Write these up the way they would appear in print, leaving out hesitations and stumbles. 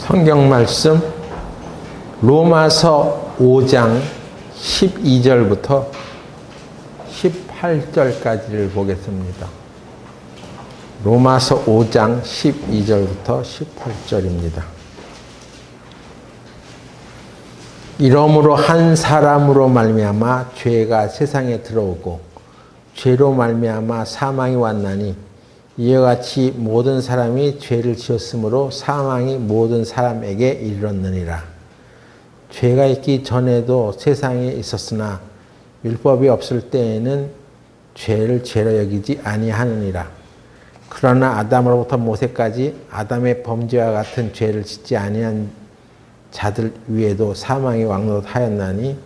성경 말씀 로마서 5장 12절부터 18절까지를 보겠습니다. 로마서 5장 12절부터 18절입니다. 이러므로 한 사람으로 말미암아 죄가 세상에 들어오고 죄로 말미암아 사망이 왔나니 이와 같이 모든 사람이 죄를 지었으므로 사망이 모든 사람에게 이르렀느니라. 죄가 있기 전에도 세상에 있었으나 율법이 없을 때에는 죄를 죄로 여기지 아니하느니라. 그러나 아담으로부터 모세까지 아담의 범죄와 같은 죄를 짓지 아니한 자들 위에도 사망이 왕노릇하였나니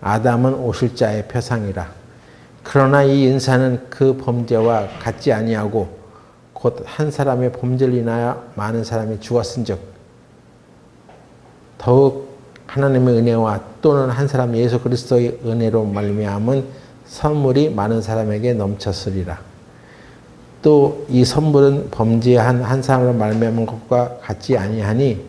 아담은 오실 자의 표상이라. 그러나 이 은사는 그 범죄와 같지 아니하고 곧 한 사람의 범죄를 인하여 많은 사람이 죽었은즉 더욱 하나님의 은혜와 또는 한 사람 예수 그리스도의 은혜로 말미암은 선물이 많은 사람에게 넘쳤으리라. 또 이 선물은 범죄한 한 사람으로 말미암은 것과 같지 아니하니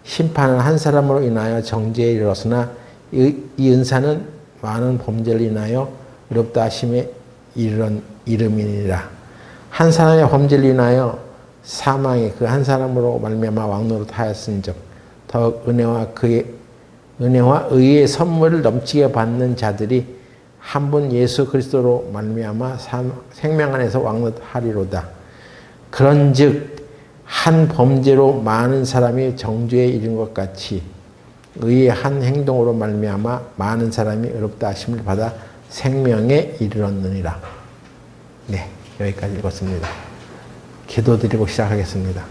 심판은 한 사람으로 인하여 정죄에 이르렀으나 이 은사는 많은 범죄를 인하여 의롭다 하심에 이른 이름이니라. 한 사람의 범죄를 인하여 사망이 그 한 사람으로 말미암아 왕노릇하였은즉 더욱 은혜와 의의 선물을 넘치게 받는 자들이 한 분 예수 그리스도로 말미암아 생명 안에서 왕노릇하리로다. 그런즉 한 범죄로 많은 사람이 정죄에 이른 것 같이 의의 한 행동으로 말미암아 많은 사람이 의롭다 하심을 받아 생명에 이르렀느니라. 네, 여기까지 읽었습니다. 기도드리고 시작하겠습니다.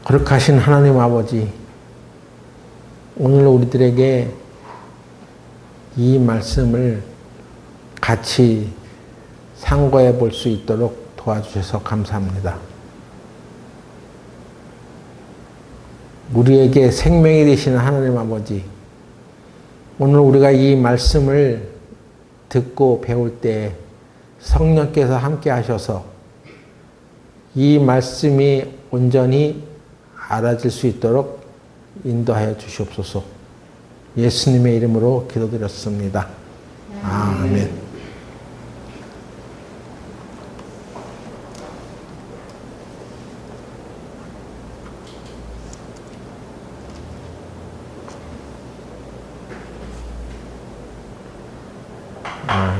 거룩하신 하나님 아버지, 오늘 우리들에게 이 말씀을 같이 상고해 볼 수 있도록 도와주셔서 감사합니다. 우리에게 생명이 되시는 하나님 아버지, 오늘 우리가 이 말씀을 듣고 배울 때 성령께서 함께 하셔서 이 말씀이 온전히 알아질 수 있도록 인도하여 주시옵소서. 예수님의 이름으로 기도드렸습니다. 아멘.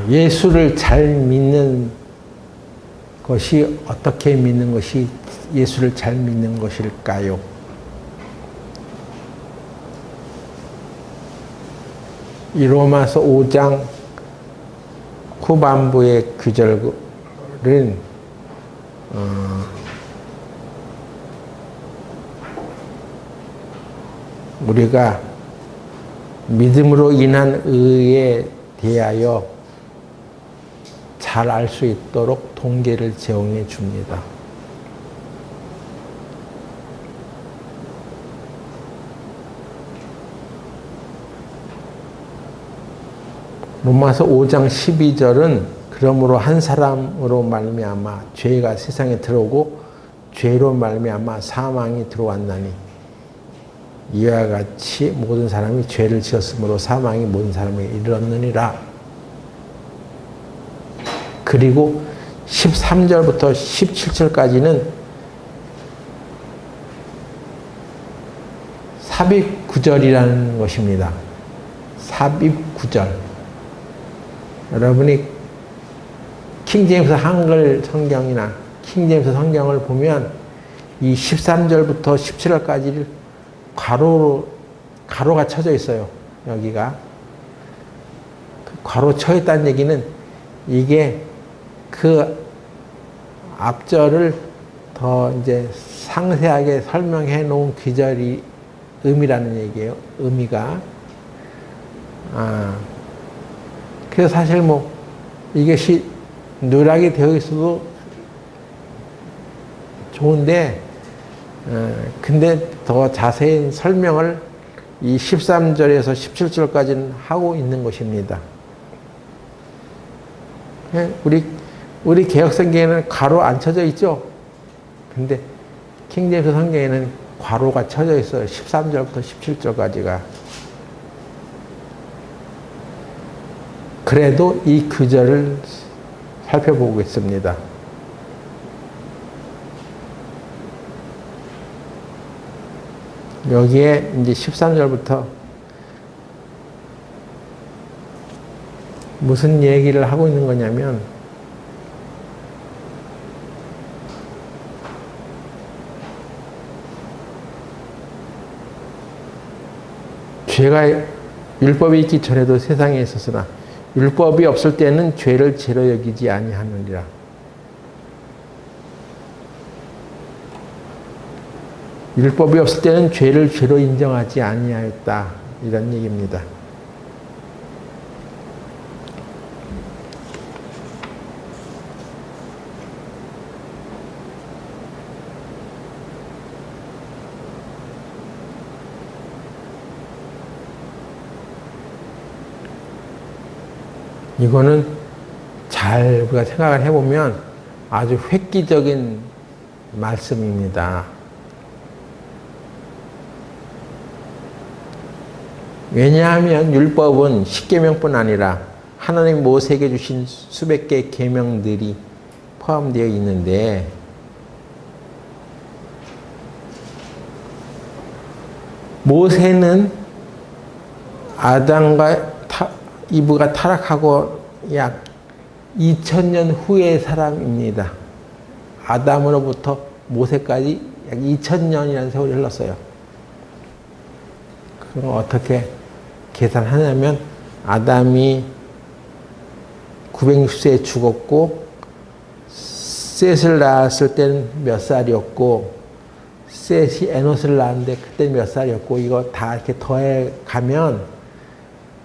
예수를 잘 믿는 것이 어떻게 믿는 것이 예수를 잘 믿는 것일까요? 이 로마서 5장 후반부의 구절은 우리가 믿음으로 인한 의에 대하여 잘 알 수 있도록 동기를 제공해 줍니다. 로마서 5장 12절은 그러므로 한 사람으로 말미암아 죄가 세상에 들어오고 죄로 말미암아 사망이 들어왔나니 이와 같이 모든 사람이 죄를 지었으므로 사망이 모든 사람에게 이르렀느니라. 그리고 13절부터 17절까지는 삽입구절이라는 것입니다. 삽입구절. 여러분이 킹제임스 한글 성경이나 킹제임스 성경을 보면 이 13절부터 17절까지를 가로가 쳐져 있어요. 여기가. 가로 쳐 있다는 얘기는 이게 그 앞절을 더 이제 상세하게 설명해 놓은 귀절이 의미라는 얘기예요. 의미가. 그래서 사실 뭐 이것이 누락이 되어 있어도 좋은데, 근데 더 자세한 설명을 이 13절에서 17절까지는 하고 있는 것입니다. 우리 개혁성경에는 가로 안 쳐져 있죠? 근데 킹제임스 성경에는 괄호가 쳐져 있어요. 13절부터 17절까지가. 그래도 이 구절을 살펴보겠습니다. 여기에 이제 13절부터 무슨 얘기를 하고 있는 거냐면, 죄가 율법이 있기 전에도 세상에 있었으나 율법이 없을 때는 죄를 죄로 여기지 아니하느니라. 율법이 없을 때는 죄를 죄로 인정하지 아니하였다. 이런 얘기입니다. 이거는 잘 우리가 생각을 해보면 아주 획기적인 말씀입니다. 왜냐하면 율법은 십계명뿐 아니라 하나님 모세에게 주신 수백 개의 계명들이 포함되어 있는데, 모세는 아담과 이브가 타락하고 약 2000년 후의 사람입니다. 아담으로부터 모세까지 약 2000년이라는 세월이 흘렀어요. 그럼 어떻게 계산하냐면, 아담이 960세에 죽었고 셋을 낳았을 때는 몇 살이었고, 셋이 에노스를 낳았는데 그때 몇 살이었고, 이거 다 이렇게 더해 가면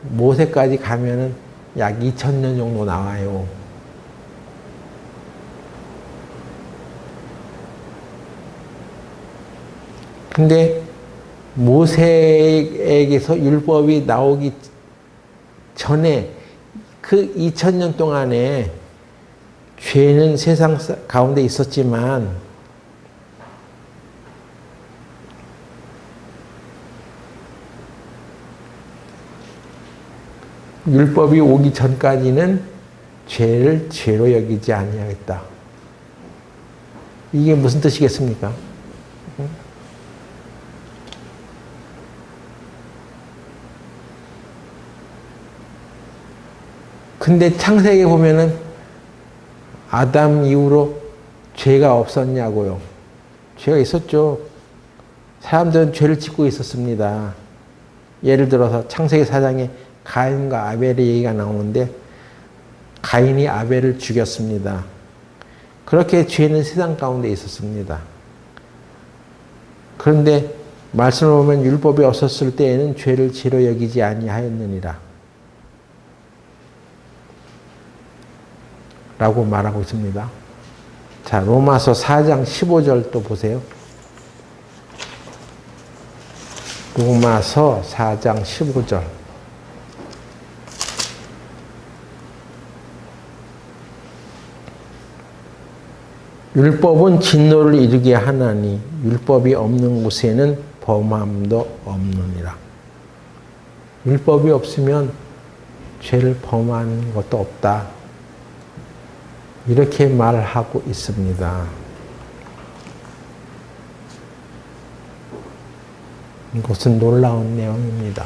모세까지 가면은 약 2000년 정도 나와요. 근데 모세에게서 율법이 나오기 전에 그 2000년 동안에 죄는 세상 가운데 있었지만 율법이 오기 전까지는 죄를 죄로 여기지 아니하겠다. 이게 무슨 뜻이겠습니까? 근데 창세기에 보면은 아담 이후로 죄가 없었냐고요. 죄가 있었죠. 사람들은 죄를 짓고 있었습니다. 예를 들어서 창세기 4장에 가인과 아벨의 얘기가 나오는데, 가인이 아벨을 죽였습니다. 그렇게 죄는 세상 가운데 있었습니다. 그런데 말씀을 보면 율법이 없었을 때에는 죄를 죄로 여기지 아니하였느니라 라고 말하고 있습니다. 자, 로마서 4장 15절 또 보세요. 로마서 4장 15절. 율법은 진노를 이루게 하나니 율법이 없는 곳에는 범함도 없느니라. 율법이 없으면 죄를 범하는 것도 없다. 이렇게 말하고 있습니다. 이것은 놀라운 내용입니다.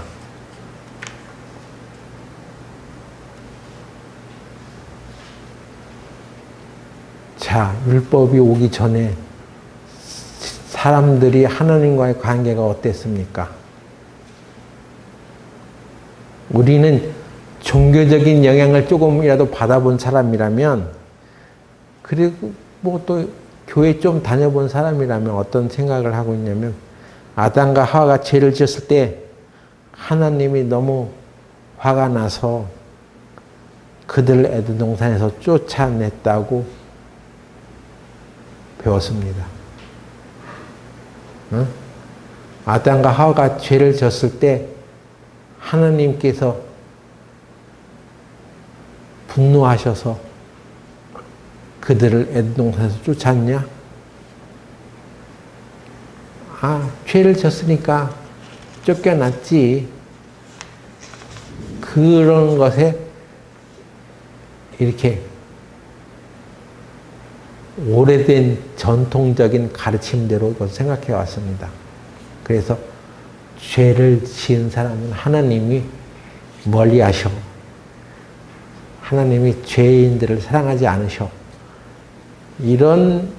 자, 율법이 오기 전에 사람들이 하나님과의 관계가 어땠습니까? 우리는 종교적인 영향을 조금이라도 받아본 사람이라면, 그리고 뭐 또 교회 좀 다녀본 사람이라면 어떤 생각을 하고 있냐면, 아담과 하와가 죄를 지었을 때 하나님이 너무 화가 나서 그들을 에덴 동산에서 쫓아냈다고 배웠습니다. 응? 아담과 하와가 죄를 졌을 때 하나님께서 분노하셔서 그들을 에덴 동산에서 쫓았냐? 죄를 졌으니까 쫓겨났지. 그런 것에 이렇게 오래된 전통적인 가르침대로 생각해 왔습니다. 그래서 죄를 지은 사람은 하나님이 멀리 하셔. 하나님이 죄인들을 사랑하지 않으셔. 이런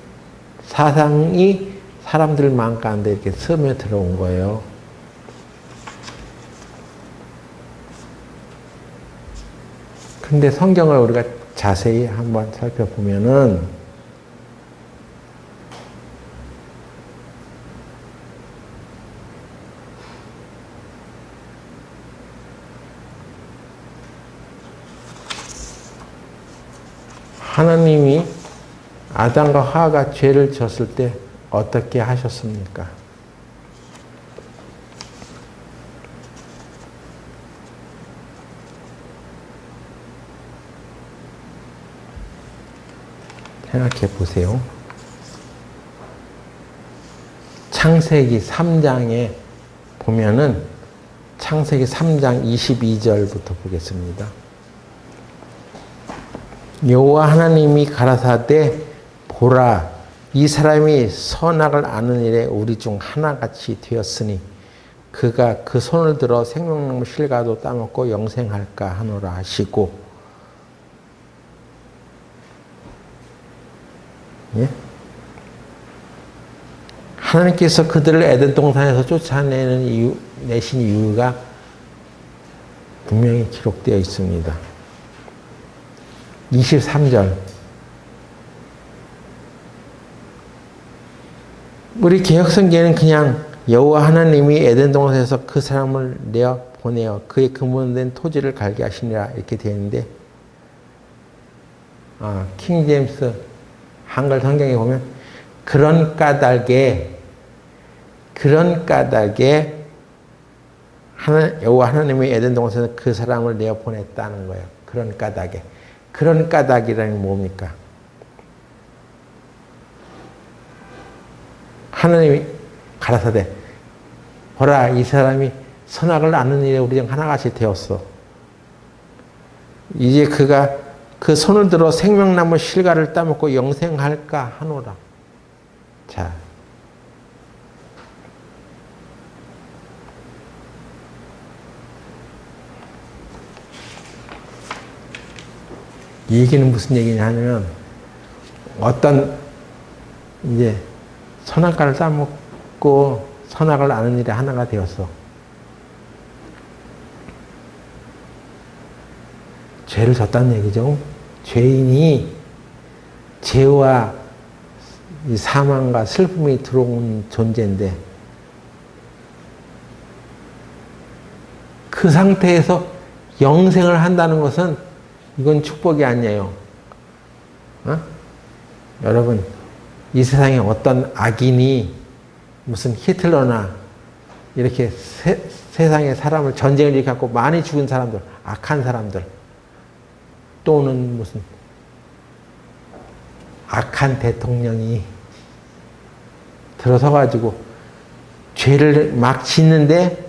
사상이 사람들 마음 가운데 이렇게 스며 들어온 거예요. 근데 성경을 우리가 자세히 한번 살펴보면은 하나님이 아담과 하와가 죄를 졌을 때 어떻게 하셨습니까? 생각해 보세요. 창세기 3장에 보면은 창세기 3장 22절부터 보겠습니다. 여호와 하나님이 가라사대 보라 이 사람이 선악을 아는 일에 우리 중 하나같이 되었으니 그가 그 손을 들어 생명나무 실과도 따먹고 영생할까 하노라 하시고 예? 하나님께서 그들을 에덴 동산에서 내신 이유가 분명히 기록되어 있습니다. 23절 우리 개혁성경에는 그냥 여호와 하나님이 에덴 동산에서 그 사람을 내어 보내어 그의 근본된 토지를 갈게 하시니라 이렇게 되어 있는데 킹 제임스 한글 성경에 보면 그런 까닭에 여호와 하나님이 에덴 동산에서 그 사람을 내어 보냈다는 거예요. 그런 까닭에. 그런 까닭이라는 게 뭡니까? 하나님이 가라사대 보라 이 사람이 선악을 아는 일에 우리 중 하나같이 되었어. 이제 그가 그 손을 들어 생명나무 실과를 따먹고 영생할까 하노라. 자, 이 얘기는 무슨 얘기냐 하면 어떤 이제 선악과를 따먹고 선악을 아는 일에 하나가 되었어. 죄를 졌다는 얘기죠. 죄인이 죄와 사망과 슬픔이 들어온 존재인데 그 상태에서 영생을 한다는 것은 이건 축복이 아니에요. 여러분 이 세상에 어떤 악인이 무슨 히틀러나 이렇게 세상에 사람을 전쟁을 일으켜갖고 많이 죽은 사람들, 악한 사람들 또는 무슨 악한 대통령이 들어서 가지고 죄를 막 짓는데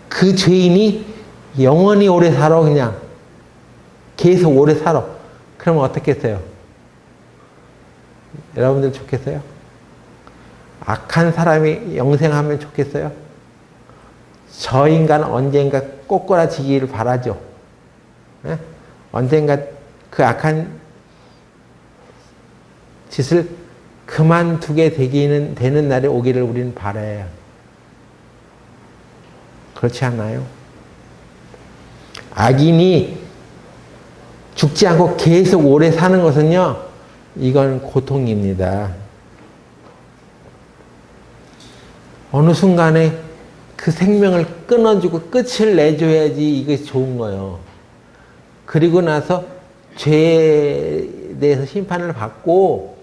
그 죄인이 영원히 오래 살아 그냥 계속 오래 살아. 그러면 어떻겠어요? 여러분들 좋겠어요? 악한 사람이 영생하면 좋겠어요? 저 인간은 언젠가 꼬꾸라지기를 바라죠. 예? 언젠가 그 악한 짓을 그만두게 되는 날이 오기를 우리는 바라요. 그렇지 않나요? 악인이 죽지 않고 계속 오래 사는 것은요, 이건 고통입니다. 어느 순간에 그 생명을 끊어주고 끝을 내줘야지 이것이 좋은 거예요. 그리고 나서 죄에 대해서 심판을 받고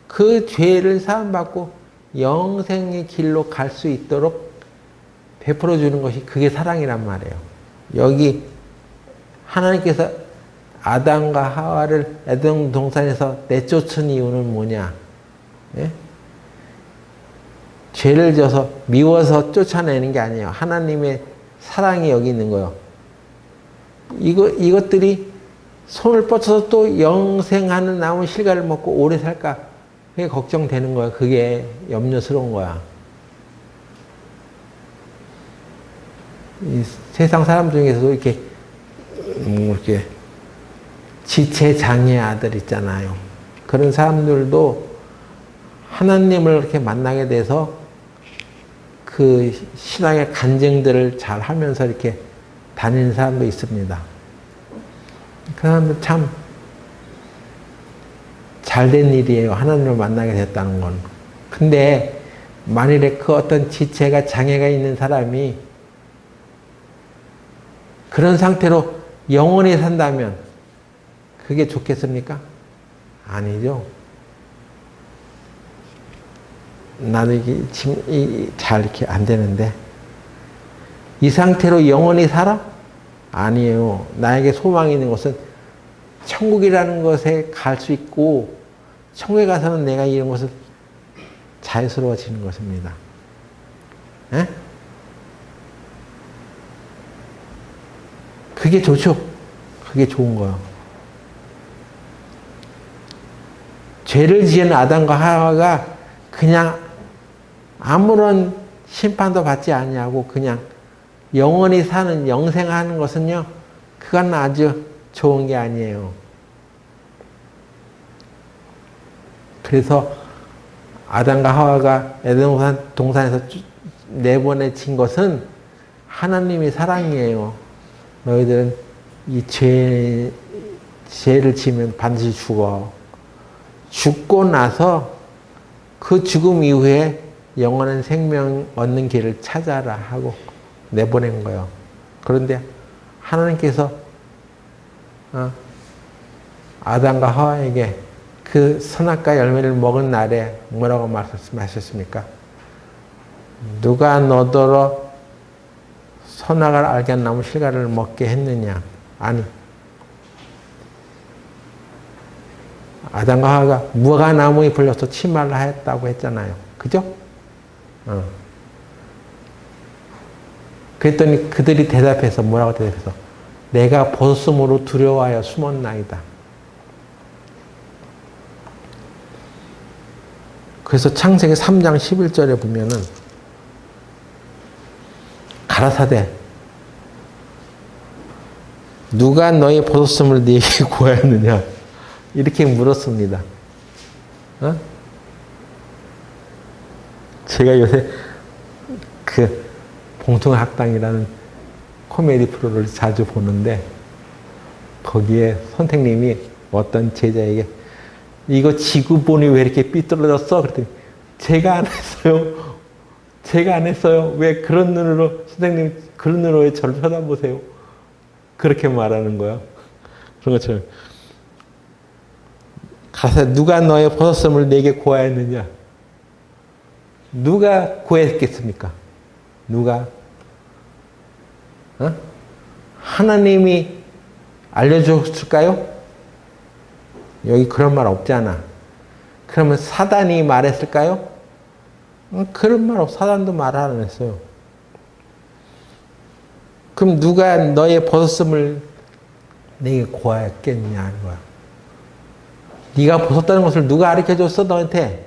그 죄를 사함받고 영생의 길로 갈 수 있도록 베풀어 주는 것이 그게 사랑이란 말이에요. 여기 하나님께서 아담과 하와를 에덴 동산에서 내쫓은 이유는 뭐냐? 예? 죄를 져서 미워서 쫓아내는 게 아니에요. 하나님의 사랑이 여기 있는 거예요. 이것들이 손을 뻗쳐서 또 영생하는 남은 실과를 먹고 오래 살까? 그게 걱정되는 거야. 그게 염려스러운 거야. 이 세상 사람 중에서도 이렇게 지체 장애 아들 있잖아요. 그런 사람들도 하나님을 이렇게 만나게 돼서 그 신앙의 간증들을 잘 하면서 이렇게 다니는 사람도 있습니다. 그 사람들 참 잘된 일이에요. 하나님을 만나게 됐다는 건. 근데 만일에 그 어떤 지체가 장애가 있는 사람이 그런 상태로 영원히 산다면 그게 좋겠습니까? 아니죠. 나도 이게 지금 잘 이렇게 안 되는데 이 상태로 영원히 살아? 아니에요. 나에게 소망이 있는 것은 천국이라는 것에 갈 수 있고 천국에 가서는 내가 이런 것을 자유스러워지는 것입니다. 에? 그게 좋죠. 그게 좋은 거예요. 죄를 지은 아담과 하와가 그냥 아무런 심판도 받지 아니하고 그냥 영원히 사는 영생하는 것은요, 그건 아주 좋은 게 아니에요. 그래서 아담과 하와가 에덴 동산에서 내보내진 것은 하나님의 사랑이에요. 너희들은 이 죄를 지으면 반드시 죽어. 죽고 나서 그 죽음 이후에 영원한 생명 얻는 길을 찾아라 하고 내보낸 거예요. 그런데 하나님께서 아담과 하와에게 그 선악과 열매를 먹은 날에 뭐라고 말씀하셨습니까? 누가 너더러 선악을 알게 한 나무 실과를 먹게 했느냐? 아니. 아담과 하와가 무화과 나무에 불려서 침말을 하였다고 했잖아요. 그죠? 그랬더니 그들이 대답해서 뭐라고 대답해서 내가 벗음으로 두려워하여 숨었나이다. 그래서 창세기 3장 11절에 보면은 가라사대 누가 너의 벗었음을 네게 구하였느냐 이렇게 물었습니다. 제가 요새 그 봉통학당이라는 코미디 프로를 자주 보는데 거기에 선생님이 어떤 제자에게 이거 지구본이 왜 이렇게 삐뚤어졌어? 그랬더니 제가 안 했어요. 제가 안 했어요. 왜 그런 눈으로 선생님 그런 눈으로 왜 저를 쳐다보세요? 그렇게 말하는 거야. 그런 것처럼 가서 누가 너의 벗었음을 내게 구하였느냐? 누가 구했겠습니까? 누가? 하나님이 알려줬을까요? 여기 그런 말 없잖아. 그러면 사단이 말했을까요? 그런 말 없어. 사단도 말 안 했어요. 그럼 누가 너의 벗었음을 내게 구하였겠냐 하는 거야. 네가 벗었다는 것을 누가 가르쳐줬어 너한테?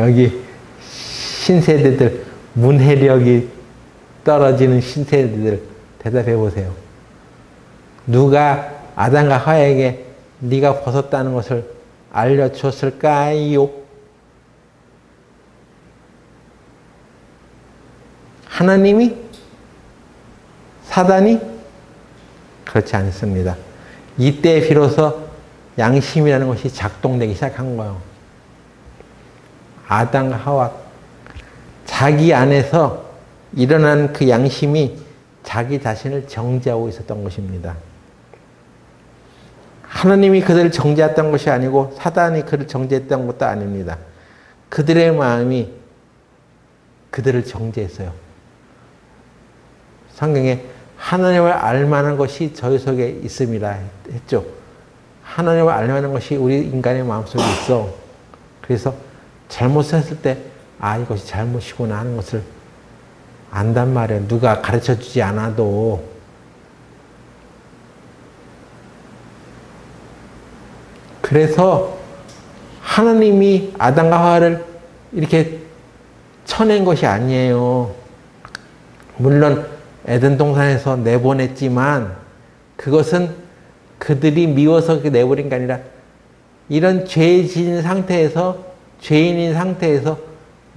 여기 신세대들 문해력이 떨어지는 신세대들 대답해 보세요. 누가 아담과 하와에게 네가 벗었다는 것을 알려줬을까요? 하나님이? 사단이? 그렇지 않습니다. 이때 비로소 양심이라는 것이 작동되기 시작한 거예요. 아담과 하와 자기 안에서 일어난 그 양심이 자기 자신을 정죄하고 있었던 것입니다. 하나님이 그들을 정죄했던 것이 아니고 사단이 그를 정죄했던 것도 아닙니다. 그들의 마음이 그들을 정죄했어요. 성경에 하나님을 알만한 것이 저희 속에 있음이라 했죠. 하나님을 알만한 것이 우리 인간의 마음속에 있어. 그래서 잘못했을 때 이것이 잘못이구나 하는 것을 안단 말이에요. 누가 가르쳐주지 않아도. 그래서 하나님이 아담과 하와를 이렇게 쳐낸 것이 아니에요. 물론 에덴 동산에서 내보냈지만 그것은 그들이 미워서 내보낸 게 아니라 이런 죄진 상태에서, 죄인인 상태에서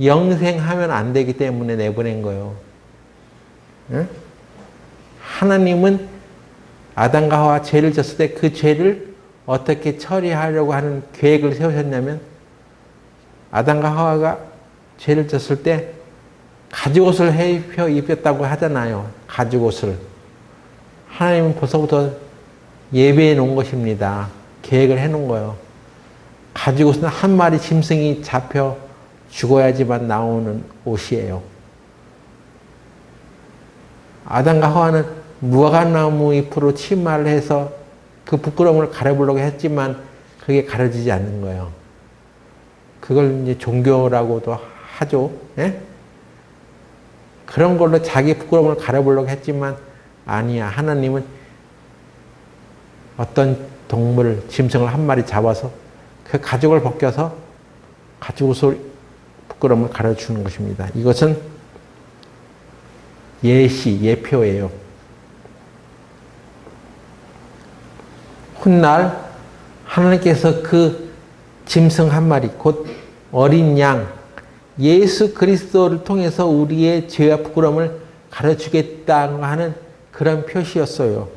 영생하면 안 되기 때문에 내보낸 거예요. 응? 하나님은 아담과 하와 죄를 졌을 때 그 죄를 어떻게 처리하려고 하는 계획을 세우셨냐면, 아담과 하와가 죄를 졌을 때 가죽옷을 입혔다고 하잖아요. 가죽옷을. 하나님은 벌써부터 예배해 놓은 것입니다. 계획을 해 놓은 거예요. 가죽옷은 한 마리 짐승이 잡혀 죽어야지만 나오는 옷이에요. 아담과 하와는 무화과나무 잎으로 치마를 해서 그 부끄러움을 가려보려고 했지만 그게 가려지지 않는 거예요. 그걸 이제 종교라고도 하죠. 예? 그런 걸로 자기 부끄러움을 가려보려고 했지만 아니야. 하나님은 어떤 동물, 짐승을 한 마리 잡아서 그 가죽을 벗겨서 가죽옷을 부끄러움을 가려주는 것입니다. 이것은 예시, 예표예요. 훗날 하나님께서 그 짐승 한 마리, 곧 어린 양, 예수 그리스도를 통해서 우리의 죄와 부끄러움을 가르치겠다고 하는 그런 표시였어요.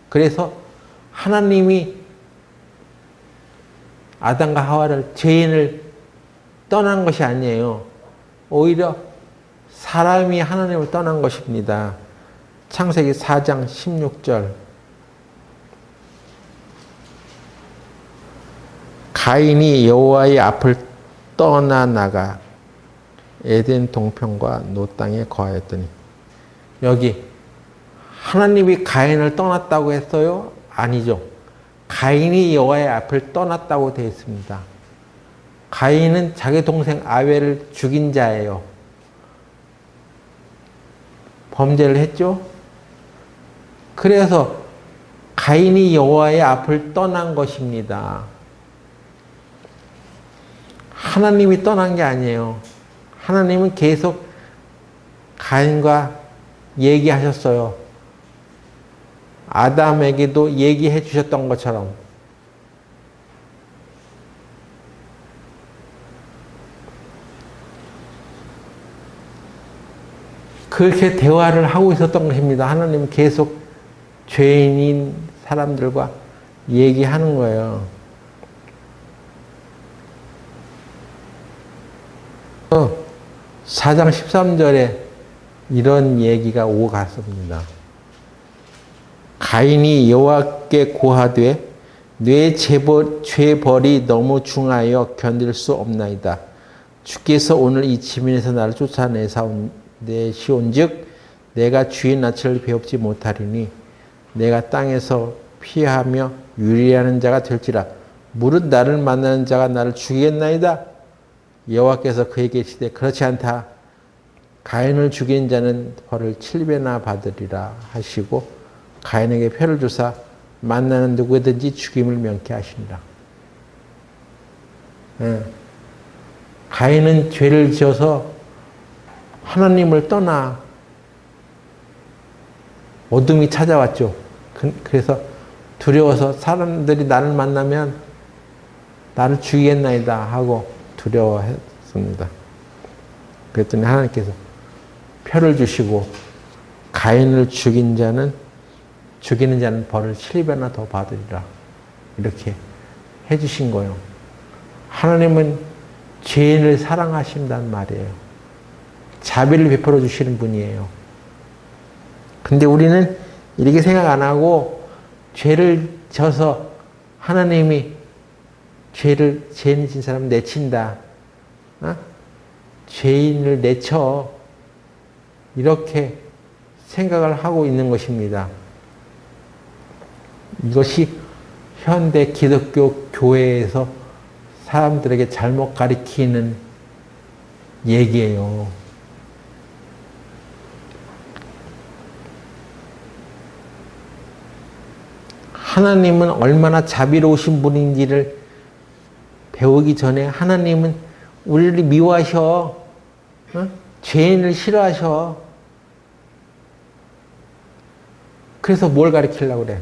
그래서 하나님이 아담과 하와를, 죄인을 떠난 것이 아니에요. 오히려 사람이 하나님을 떠난 것입니다. 창세기 4장 16절. 가인이 여호와의 앞을 떠나나가 에덴 동편과 노 땅에 거하였더니. 여기 하나님이 가인을 떠났다고 했어요? 아니죠. 가인이 여호와의 앞을 떠났다고 되어 있습니다. 가인은 자기 동생 아벨을 죽인 자예요. 범죄를 했죠? 그래서 가인이 여호와의 앞을 떠난 것입니다. 하나님이 떠난 게 아니에요. 하나님은 계속 가인과 얘기하셨어요. 아담에게도 얘기해 주셨던 것처럼. 그렇게 대화를 하고 있었던 것입니다. 하나님은 계속 죄인인 사람들과 얘기하는 거예요. 4장 13절에 이런 얘기가 오고 갔습니다. 가인이 여호와께 고하되 내 죄벌이 너무 중하여 견딜 수 없나이다. 주께서 오늘 이 지면에서 나를 쫓아내시온즉 내가 주의 낯을 배웁지 못하리니 내가 땅에서 피하며 유리하는 자가 될지라. 무릇 나를 만나는 자가 나를 죽이겠나이다. 여호와께서 그에게 이르시되 그렇지 않다. 가인을 죽인 자는 벌을 7배나 받으리라 하시고 가인에게 표를 주사 만나는 누구든지 죽임을 명케 하시니라. 가인은 죄를 지어서 하나님을 떠나 어둠이 찾아왔죠. 그래서 두려워서 사람들이 나를 만나면 나를 죽이겠나이다 하고 두려워했습니다. 그랬더니 하나님께서 표를 주시고 가인을 죽이는 자는 벌을 7배나 더 받으리라. 이렇게 해주신 거예요. 하나님은 죄인을 사랑하신단 말이에요. 자비를 베풀어 주시는 분이에요. 근데 우리는 이렇게 생각 안 하고 죄를 져서 하나님이 죄인 진 사람 내친다. 죄인을 내쳐 이렇게 생각을 하고 있는 것입니다. 이것이 현대 기독교 교회에서 사람들에게 잘못 가르치는 얘기예요. 하나님은 얼마나 자비로우신 분인지를 배우기 전에 하나님은 우리를 미워하셔. 죄인을 싫어하셔. 그래서 뭘 가르치려고 그래?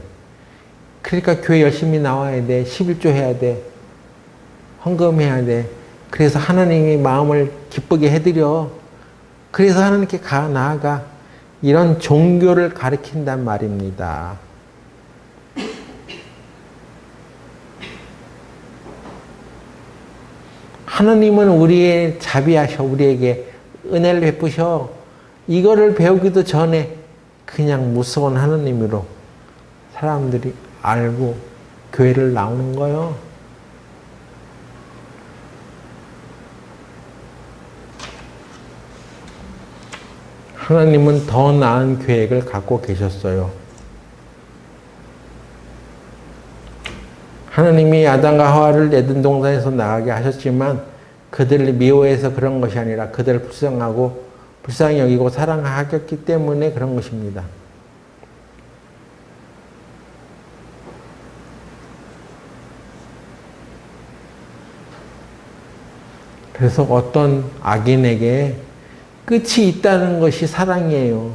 그러니까 교회 열심히 나와야 돼. 11조 해야 돼. 헌금해야 돼. 그래서 하나님이 마음을 기쁘게 해드려. 그래서 하나님께 나아가. 이런 종교를 가르친단 말입니다. 하나님은 우리의 자비하셔. 우리에게 은혜를 베푸셔. 이거를 배우기도 전에 그냥 무서운 하나님으로 사람들이 알고 교회를 나오는 거예요. 하나님은 더 나은 계획을 갖고 계셨어요. 하나님이 아담과 하와를 에덴 동산에서 나가게 하셨지만 그들을 미워해서 그런 것이 아니라 그들을 불쌍히 여기고 사랑하셨기 때문에 그런 것입니다. 그래서 어떤 악인에게 끝이 있다는 것이 사랑이에요.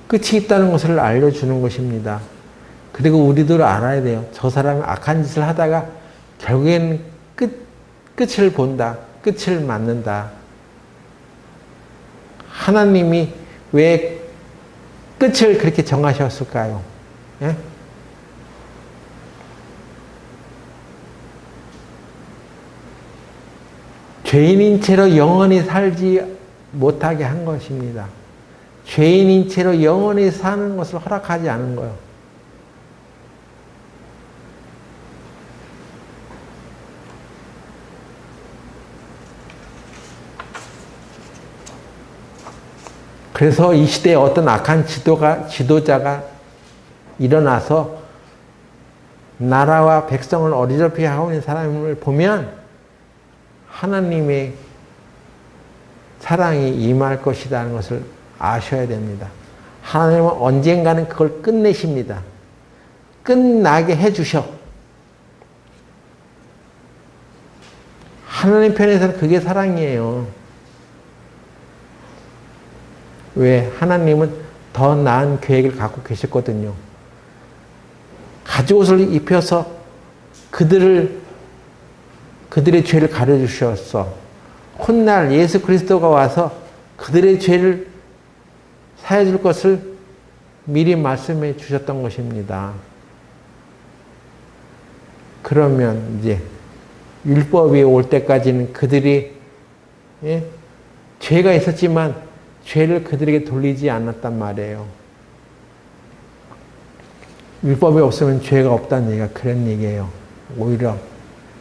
끝이 있다는 것을 알려주는 것입니다. 그리고 우리도 알아야 돼요. 저 사람이 악한 짓을 하다가 결국에는 끝을 본다. 끝을 맞는다. 하나님이 왜 끝을 그렇게 정하셨을까요? 예? 죄인인 채로 영원히 살지 못하게 한 것입니다. 죄인인 채로 영원히 사는 것을 허락하지 않은 거예요. 그래서 이 시대에 어떤 악한 지도자가 일어나서 나라와 백성을 어리럽히게 하고 있는 사람을 보면 하나님의 사랑이 임할 것이라는 것을 아셔야 됩니다. 하나님은 언젠가는 그걸 끝내십니다. 끝나게 해주셔. 하나님 편에서는 그게 사랑이에요. 왜? 하나님은 더 나은 계획을 갖고 계셨거든요. 가죽옷을 입혀서 그들의 죄를 가려주셨어. 훗날 예수 그리스도가 와서 그들의 죄를 사해줄 것을 미리 말씀해 주셨던 것입니다. 그러면 이제 율법이 올 때까지는 그들이 죄가 있었지만 죄를 그들에게 돌리지 않았단 말이에요. 율법이 없으면 죄가 없다는 얘기가 그런 얘기예요. 오히려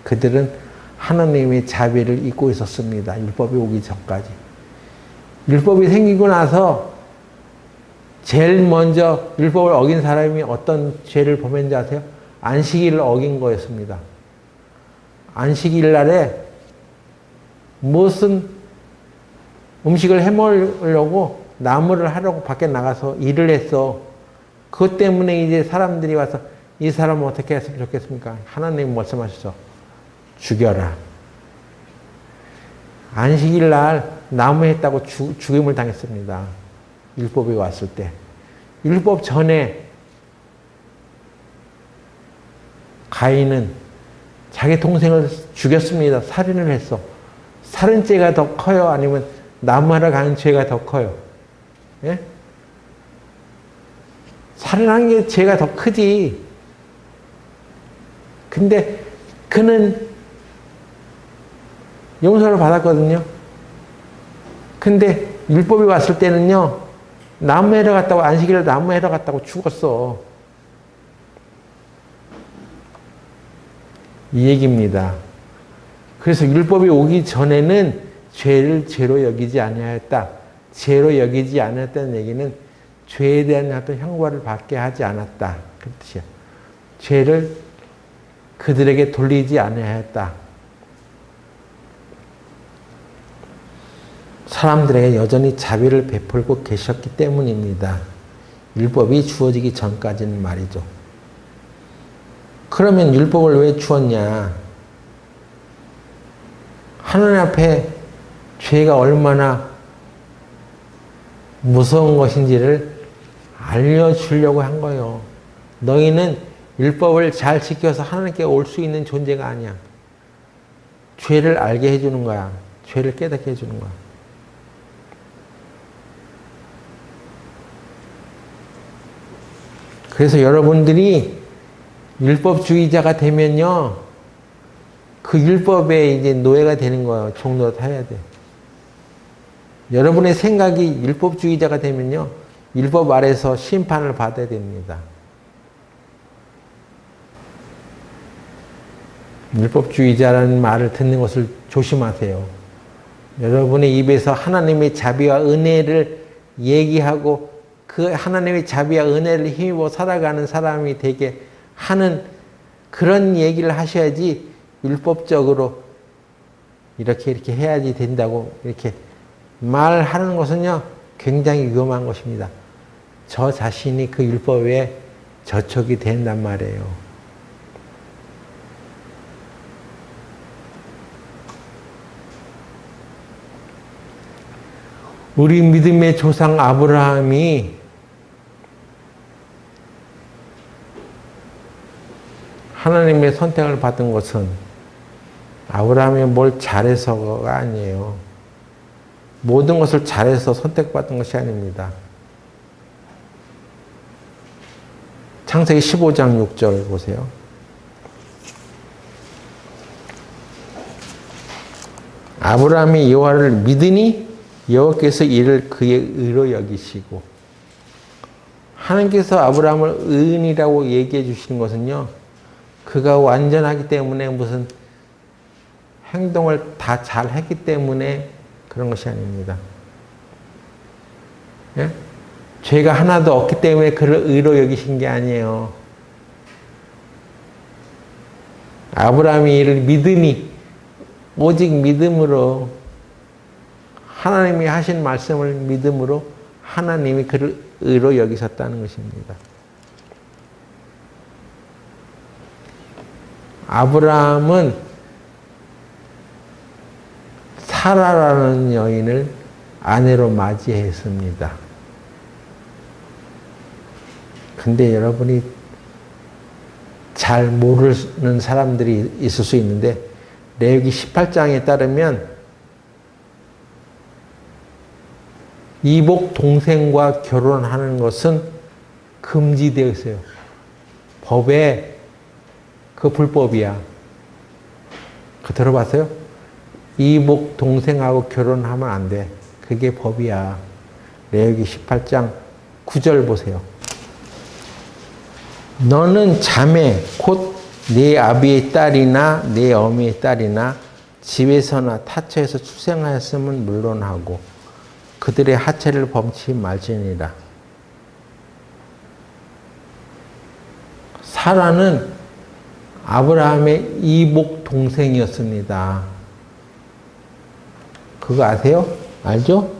그들은 하나님의 자비를 잊고 있었습니다. 율법이 오기 전까지. 율법이 생기고 나서 제일 먼저 율법을 어긴 사람이 어떤 죄를 범했는지 아세요? 안식일을 어긴 거였습니다. 안식일 날에 무슨 음식을 해먹으려고 나무를 하려고 밖에 나가서 일을 했어. 그것 때문에 이제 사람들이 와서 이 사람은 어떻게 했으면 좋겠습니까? 하나님 말씀하셨죠. 죽여라. 안식일 날 나무 했다고 죽임을 당했습니다. 율법이 왔을 때. 율법 전에 가인은 자기 동생을 죽였습니다. 살인을 했어. 살인죄가 더 커요? 아니면 나무하러 가는 죄가 더 커요? 예? 살인한 게 죄가 더 크지. 근데 그는 용서를 받았거든요. 근데 율법이 왔을 때는요, 나무 해러 갔다고, 안식일에 나무 해러 갔다고 죽었어. 이 얘기입니다. 그래서 율법이 오기 전에는 죄를 죄로 여기지 아니하였다. 죄로 여기지 않았다는 얘기는 죄에 대한 어떤 형벌을 받게 하지 않았다. 그 뜻이야. 죄를 그들에게 돌리지 아니하였다. 사람들에게 여전히 자비를 베풀고 계셨기 때문입니다. 율법이 주어지기 전까지는 말이죠. 그러면 율법을 왜 주었냐? 하나님 앞에 죄가 얼마나 무서운 것인지를 알려주려고 한 거예요. 너희는 율법을 잘 지켜서 하나님께 올 수 있는 존재가 아니야. 죄를 알게 해주는 거야. 죄를 깨닫게 해주는 거야. 그래서 여러분들이 율법주의자가 되면요, 그 율법에 이제 노예가 되는 거예요. 종로로 타야 돼. 여러분의 생각이 율법주의자가 되면요, 율법 아래서 심판을 받아야 됩니다. 율법주의자라는 말을 듣는 것을 조심하세요. 여러분의 입에서 하나님의 자비와 은혜를 얘기하고 그 하나님의 자비와 은혜를 힘입어 살아가는 사람이 되게 하는 그런 얘기를 하셔야지 율법적으로 이렇게 해야지 된다고 이렇게 말하는 것은요, 굉장히 위험한 것입니다. 저 자신이 그 율법에 저촉이 된단 말이에요. 우리 믿음의 조상 아브라함이 하나님의 선택을 받은 것은 아브라함이 뭘 잘해서가 아니에요. 모든 것을 잘해서 선택받은 것이 아닙니다. 창세기 15장 6절 보세요. 아브라함이 여호와를 믿으니 여호와께서 이를 그의 의로 여기시고, 하나님께서 아브라함을 의인이라고 얘기해 주시는 것은요, 그가 완전하기 때문에 무슨 행동을 다 잘했기 때문에 그런 것이 아닙니다. 예? 죄가 하나도 없기 때문에 그를 의로 여기신 게 아니에요. 아브라함이 이를 믿으니, 오직 믿음으로, 하나님이 하신 말씀을 믿음으로 하나님이 그를 의로 여기셨다는 것입니다. 아브라함은 사라라는 여인을 아내로 맞이했습니다. 근데 여러분이 잘 모르는 사람들이 있을 수 있는데, 레위기 18장에 따르면 이복 동생과 결혼하는 것은 금지되어 있어요. 법에 그 불법이야. 그 들어봤어요? 이복 동생하고 결혼하면 안 돼. 그게 법이야. 레위기 18장 9절 보세요. 너는 자매 곧 네 아비의 딸이나 네 어미의 딸이나 집에서나 타처에서 출생하였으면 물론하고 그들의 하체를 범치 말지니라. 사라는 아브라함의 이복 동생이었습니다. 그거 아세요? 알죠?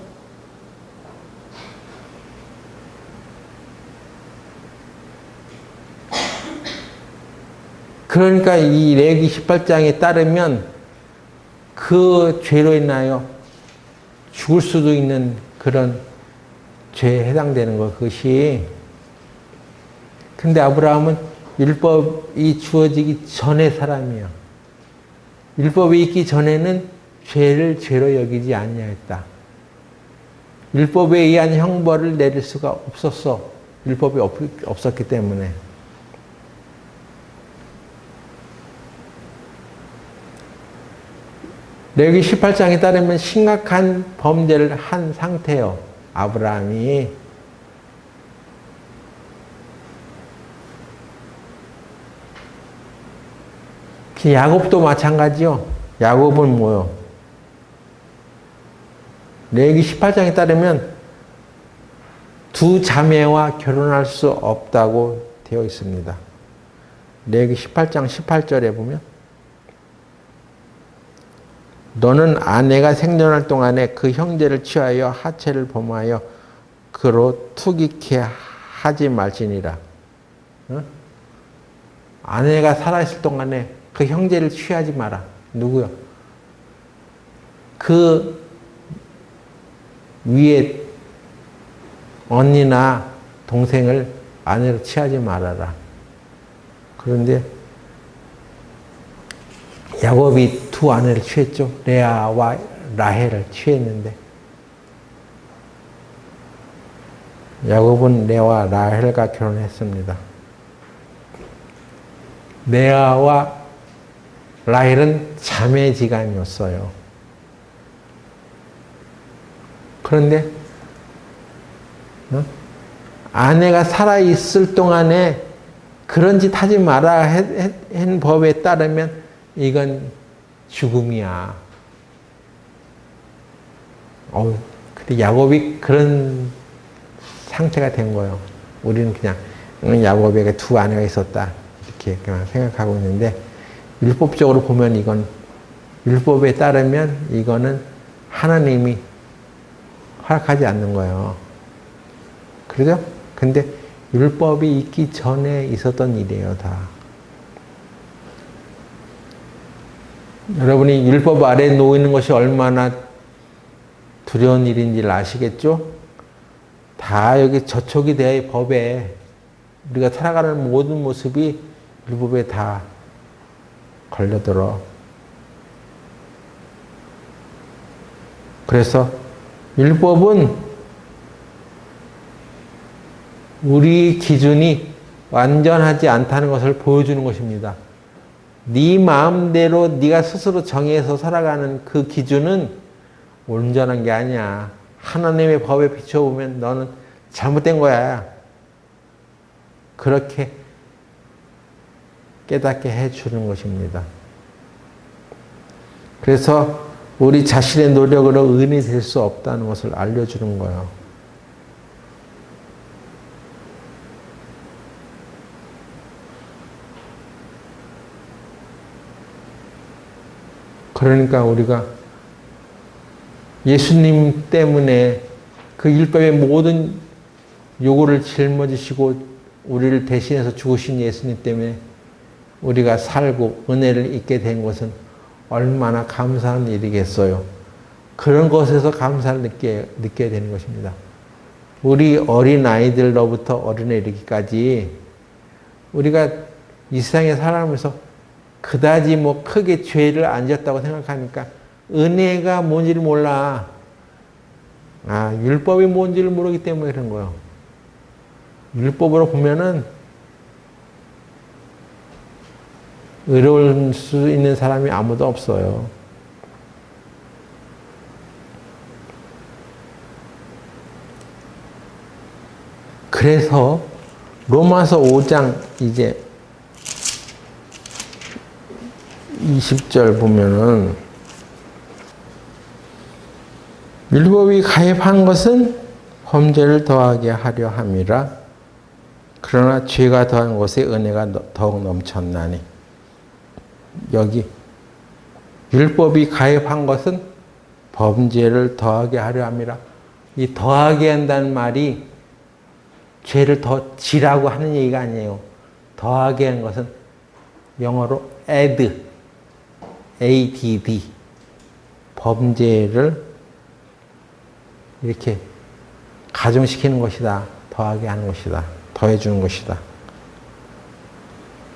그러니까 이 레위기 18장에 따르면 그 죄로 인하여 죽을 수도 있는 그런 죄에 해당되는 것, 그것이. 근데 아브라함은 율법이 주어지기 전의 사람이야. 율법이 있기 전에는 죄를 죄로 여기지 아니하였다. 율법에 의한 형벌을 내릴 수가 없었어. 율법이 없었기 때문에. 레위기 18장에 따르면 심각한 범죄를 한 상태요. 아브라함이. 야곱도 마찬가지요. 야곱은 뭐요? 레위기 18장에 따르면 두 자매와 결혼할 수 없다고 되어 있습니다. 레위기 18장 18절에 보면 너는 아내가 생존할 동안에 그 형제를 취하여 하체를 범하여 그로 투기케 하지 말지니라. 어? 아내가 살아있을 동안에 그 형제를 취하지 마라. 누구요? 그 위에 언니나 동생을 아내로 취하지 말아라. 그런데 야곱이 두 아내를 취했죠. 레아와 라헬을 취했는데 야곱은 레아와 라헬과 결혼했습니다. 레아와 라헬은 자매지간이었어요. 그런데 아내가 살아있을 동안에 그런 짓 하지 마라 한 법에 따르면 이건 죽음이야. 근데 야곱이 그런 상태가 된 거예요. 우리는 그냥 야곱에게 두 아내가 있었다 이렇게 그냥 생각하고 있는데 율법적으로 보면 이건 율법에 따르면 이거는 하나님이 허락하지 않는 거예요. 그러죠? 근데 율법이 있기 전에 있었던 일이에요, 다. 여러분이 율법 아래에 놓이는 것이 얼마나 두려운 일인지를 아시겠죠? 다 여기 저촉이 되어 법에 우리가 살아가는 모든 모습이 율법에 다 걸려들어. 그래서 율법은 우리 기준이 완전하지 않다는 것을 보여주는 것입니다. 네 마음대로 네가 스스로 정해서 살아가는 그 기준은 온전한 게 아니야. 하나님의 법에 비춰보면 너는 잘못된 거야. 그렇게 깨닫게 해주는 것입니다. 그래서 우리 자신의 노력으로 의인이 될 수 없다는 것을 알려주는 거예요. 그러니까 우리가 예수님 때문에 그 율법의 모든 요구를 짊어지시고 우리를 대신해서 죽으신 예수님 때문에 우리가 살고 은혜를 잊게 된 것은 얼마나 감사한 일이겠어요. 그런 것에서 감사를 느껴야 되는 것입니다. 우리 어린아이들로부터 어른에 이르기까지 우리가 이 세상에 살아가면서 그다지 뭐 크게 죄를 안 지었다고 생각하니까 은혜가 뭔지를 몰라. 율법이 뭔지를 모르기 때문에 그런 거예요. 율법으로 보면은 의로울 수 있는 사람이 아무도 없어요. 그래서 로마서 5장 이제 20절 보면은 율법이 가입한 것은 범죄를 더하게 하려 함이라. 그러나 죄가 더한 곳에 은혜가 더욱 넘쳤나니. 여기 율법이 가입한 것은 범죄를 더하게 하려 함이라. 이 더하게 한다는 말이 죄를 더 지라고 하는 얘기가 아니에요. 더하게 한 것은 영어로 add, add, 범죄를 이렇게 가중시키는 것이다. 더하게 하는 것이다. 더해주는 것이다.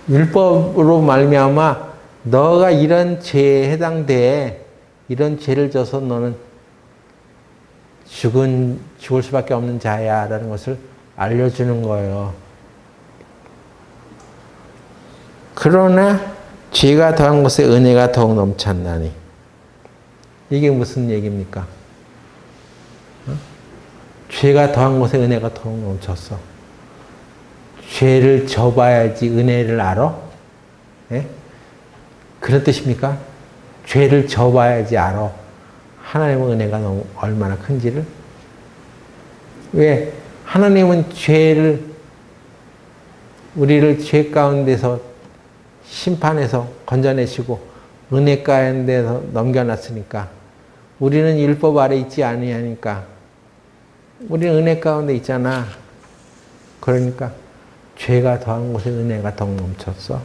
율법으로 말미암아 너가 이런 죄에 해당돼 이런 죄를 져서 너는 죽을 수밖에 없는 자야 라는 것을 알려주는 거예요. 그러나 죄가 더한 것에 은혜가 더욱 넘쳤나니. 이게 무슨 얘기입니까? 죄가 더한 것에 은혜가 더욱 넘쳤어. 죄를 져봐야지 은혜를 알아? 예? 그런 뜻입니까? 죄를 져봐야지 알아. 하나님의 은혜가 너무 얼마나 큰지를. 왜? 하나님은 우리를 죄 가운데서 심판해서 건져내시고 은혜 가운데서 넘겨놨으니까 우리는 율법 아래 있지 아니하니까 우리는 은혜 가운데 있잖아. 그러니까 죄가 더한 곳에 은혜가 더 넘쳤어.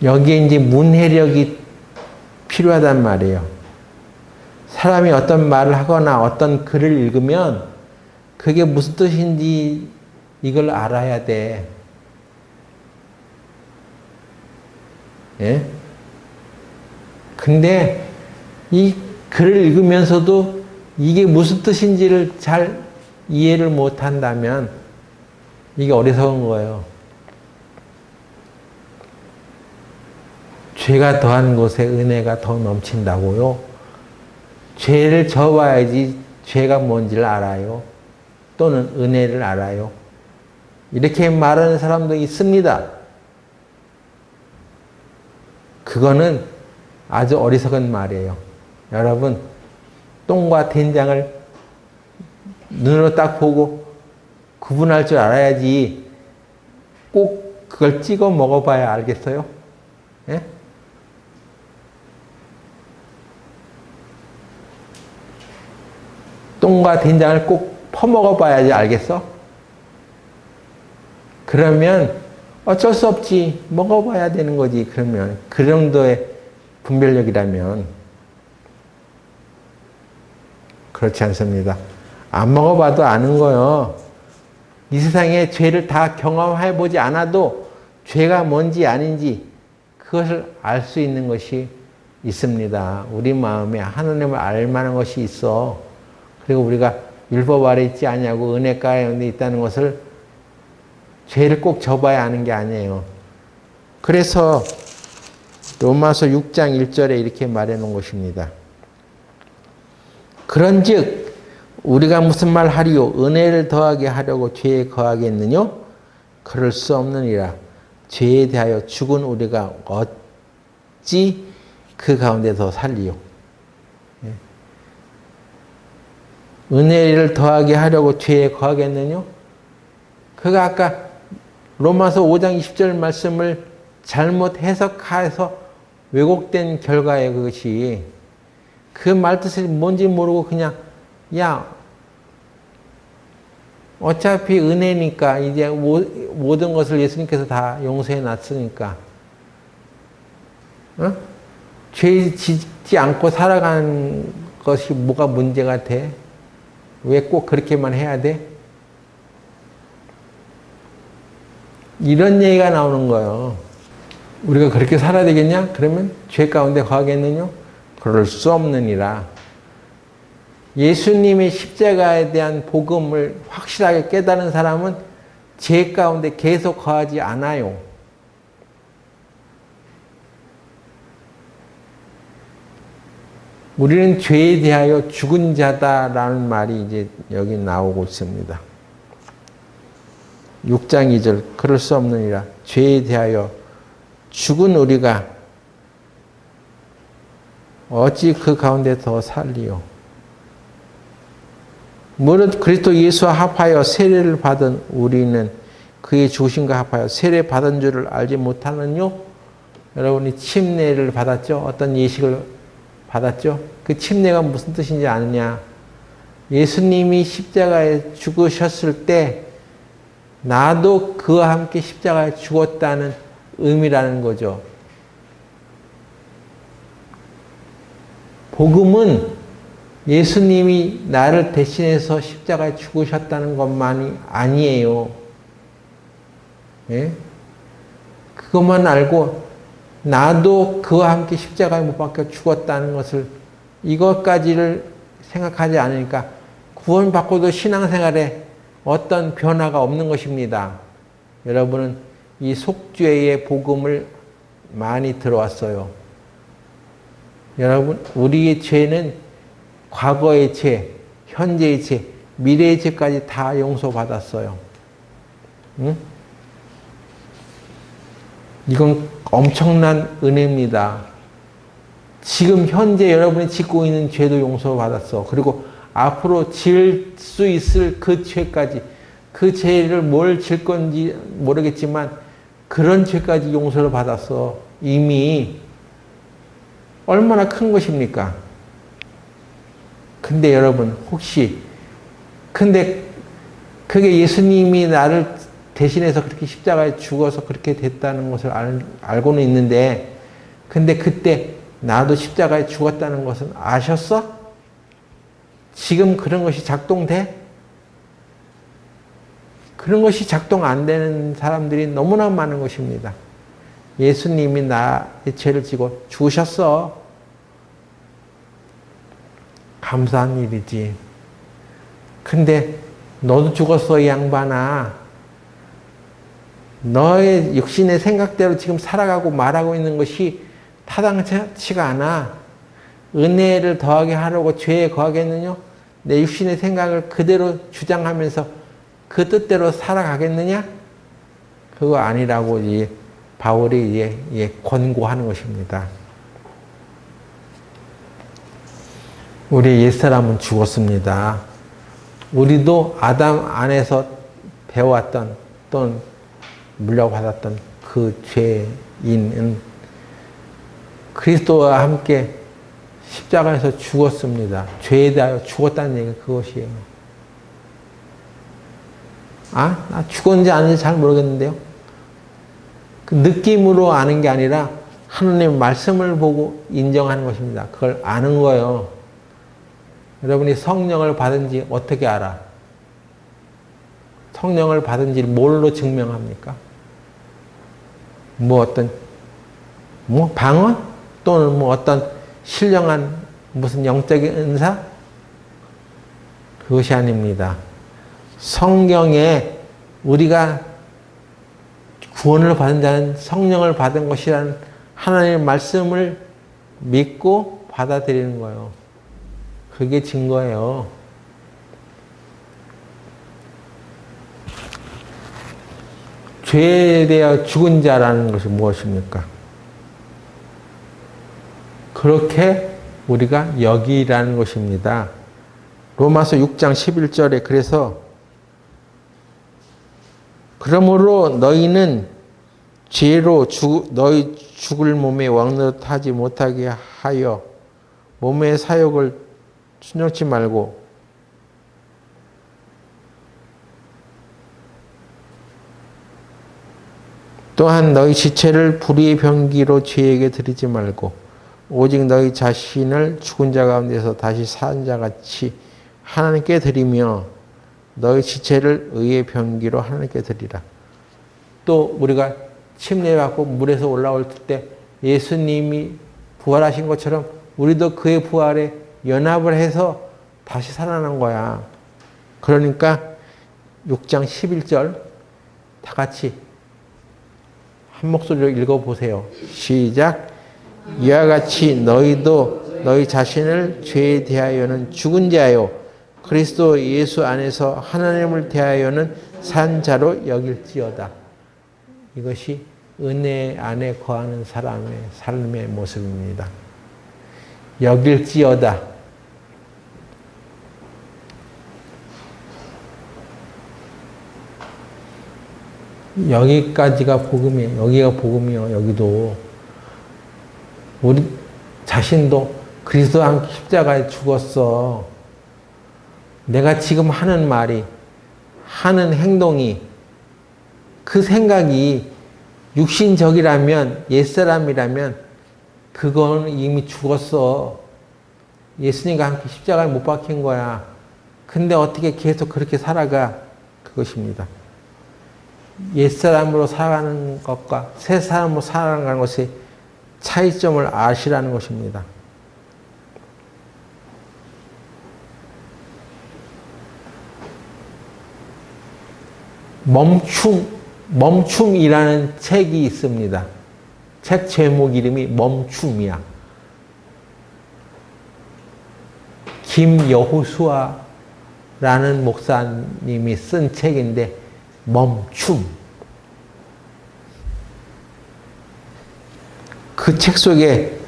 여기에 이제 문해력이 필요하단 말이에요. 사람이 어떤 말을 하거나 어떤 글을 읽으면 그게 무슨 뜻인지 이걸 알아야 돼. 예? 근데 이 글을 읽으면서도 이게 무슨 뜻인지를 잘 이해를 못 한다면 이게 어리석은 거예요. 죄가 더한 곳에 은혜가 더 넘친다고요? 죄를 져봐야지 죄가 뭔지를 알아요. 또는 은혜를 알아요. 이렇게 말하는 사람도 있습니다. 그거는 아주 어리석은 말이에요. 여러분, 똥과 된장을 눈으로 딱 보고 구분할 줄 알아야지 꼭 그걸 찍어 먹어봐야 알겠어요? 예? 똥과 된장을 꼭 퍼먹어봐야지 알겠어? 그러면 어쩔 수 없지. 먹어봐야 되는 거지. 그러면 그 정도의 분별력이라면. 그렇지 않습니다. 안 먹어봐도 아는 거요. 이 세상에 죄를 다 경험해보지 않아도 죄가 뭔지 아닌지 그것을 알 수 있는 것이 있습니다. 우리 마음에 하나님을 알 만한 것이 있어. 그리고 우리가 율법 아래 있지 않냐고 은혜 가운데 있다는 것을 죄를 꼭 져봐야 아는 게 아니에요. 그래서 로마서 6장 1절에 이렇게 말해 놓은 것입니다. 그런즉 우리가 무슨 말 하리요? 은혜를 더하게 하려고 죄에 거하겠느냐? 그럴 수 없느니라. 죄에 대하여 죽은 우리가 어찌 그 가운데서 살리요? 은혜를 더하게 하려고 죄에 거하겠느냐? 그가 아까 로마서 5장 20절 말씀을 잘못 해석해서 왜곡된 결과예요, 그것이. 그 말뜻이 뭔지 모르고 그냥, 야, 어차피 은혜니까, 이제 모든 것을 예수님께서 다 용서해 놨으니까, 어? 죄 짓지 않고 살아가는 것이 뭐가 문제가 돼? 왜 꼭 그렇게만 해야 돼? 이런 얘기가 나오는 거예요. 우리가 그렇게 살아야 되겠냐? 그러면 죄 가운데 거하겠느냐? 그럴 수 없느니라. 예수님의 십자가에 대한 복음을 확실하게 깨달은 사람은 죄 가운데 계속 거하지 않아요. 우리는 죄에 대하여 죽은 자다라는 말이 이제 여기 나오고 있습니다. 6장 2절 그럴 수 없느니라. 죄에 대하여 죽은 우리가 어찌 그 가운데 더 살리요. 무릇 그리스도 예수와 합하여 세례를 받은 우리는 그의 죽으심과 합하여 세례 받은 줄을 알지 못하느뇨? 여러분이 침례를 받았죠? 어떤 예식을 받았죠? 그 침례가 무슨 뜻인지 아느냐? 예수님이 십자가에 죽으셨을 때 나도 그와 함께 십자가에 죽었다는 의미라는 거죠. 복음은 예수님이 나를 대신해서 십자가에 죽으셨다는 것만이 아니에요. 예? 그것만 알고 나도 그와 함께 십자가에 못 박혀 죽었다는 것을 이것까지를 생각하지 않으니까 구원받고도 신앙생활에 어떤 변화가 없는 것입니다. 여러분은 이 속죄의 복음을 많이 들어왔어요. 여러분, 우리의 죄는 과거의 죄, 현재의 죄, 미래의 죄까지 다 용서받았어요. 응? 이건 엄청난 은혜입니다. 지금 현재 여러분이 짓고 있는 죄도 용서받았어. 그리고 앞으로 질 수 있을 그 죄까지, 그 죄를 뭘 질 건지 모르겠지만 그런 죄까지 용서를 받았어. 이미 얼마나 큰 것입니까? 근데 여러분 혹시 근데 그게 예수님이 나를 대신해서 그렇게 십자가에 죽어서 그렇게 됐다는 것을 알고는 있는데 근데 그때 나도 십자가에 죽었다는 것은 아셨어? 지금 그런 것이 작동돼? 그런 것이 작동 안 되는 사람들이 너무나 많은 것입니다. 예수님이 나의 죄를 지고 죽으셨어. 감사한 일이지. 근데 너도 죽었어, 이 양반아. 너의 육신의 생각대로 지금 살아가고 말하고 있는 것이 타당치가 않아. 은혜를 더하게 하려고 죄에 거하겠느냐? 내 육신의 생각을 그대로 주장하면서 그 뜻대로 살아가겠느냐? 그거 아니라고 바울이 권고하는 것입니다. 우리 옛사람은 죽었습니다. 우리도 아담 안에서 배워왔던 또는 물려받았던 그 죄인은 그리스도와 함께 십자가에서 죽었습니다. 죄에 대하여 죽었다는 얘기가 그것이에요. 나 죽었는지 아닌지 잘 모르겠는데요. 그 느낌으로 아는 게 아니라 하나님의 말씀을 보고 인정하는 것입니다. 그걸 아는 거예요. 여러분이 성령을 받은지 어떻게 알아? 성령을 받은지 뭘로 증명합니까? 방언? 또는 어떤 신령한 무슨 영적인 은사? 그것이 아닙니다. 성경에 우리가 구원을 받은 자는 성령을 받은 것이라는 하나님의 말씀을 믿고 받아들이는 거예요. 그게 증거예요. 죄에 대하여 죽은 자라는 것이 무엇입니까? 그렇게 우리가 여기라는 것입니다. 로마서 6장 11절에 그래서 그러므로 너희는 죄로 너희 죽을 몸에 왕노릇하지 못하게 하여 몸의 사욕을 순종치 말고 또한 너희 지체를 불의의 병기로 죄에게 드리지 말고 오직 너희 자신을 죽은 자 가운데서 다시 산 자같이 하나님께 드리며 너희 지체를 의의 병기로 하나님께 드리라. 또 우리가 침례받고 물에서 올라올 때 예수님이 부활하신 것처럼 우리도 그의 부활에 연합을 해서 다시 살아난 거야. 그러니까 6장 11절 다 같이 한 목소리로 읽어보세요. 시작. 이와 같이 너희도 너희 자신을 죄에 대하여는 죽은 자요 그리스도 예수 안에서 하나님을 대하여는 산 자로 여길지어다. 이것이 은혜 안에 거하는 사람의 삶의 모습입니다. 여길지어다. 여기까지가 복음이에요. 여기가 복음이요. 여기도 우리 자신도 그리스도와 함께 십자가에 죽었어. 내가 지금 하는 말이, 하는 행동이, 그 생각이 육신적이라면, 옛사람이라면 그건 이미 죽었어. 예수님과 함께 십자가에 못 박힌 거야. 근데 어떻게 계속 그렇게 살아가? 그것입니다. 옛사람으로 살아가는 것과 새사람으로 살아가는 것의 차이점을 아시라는 것입니다. 멈춤이라는 책이 있습니다. 책 제목 이름이 멈춤이야. 김여호수아라는 목사님이 쓴 책인데 멈춤. 그 책 속에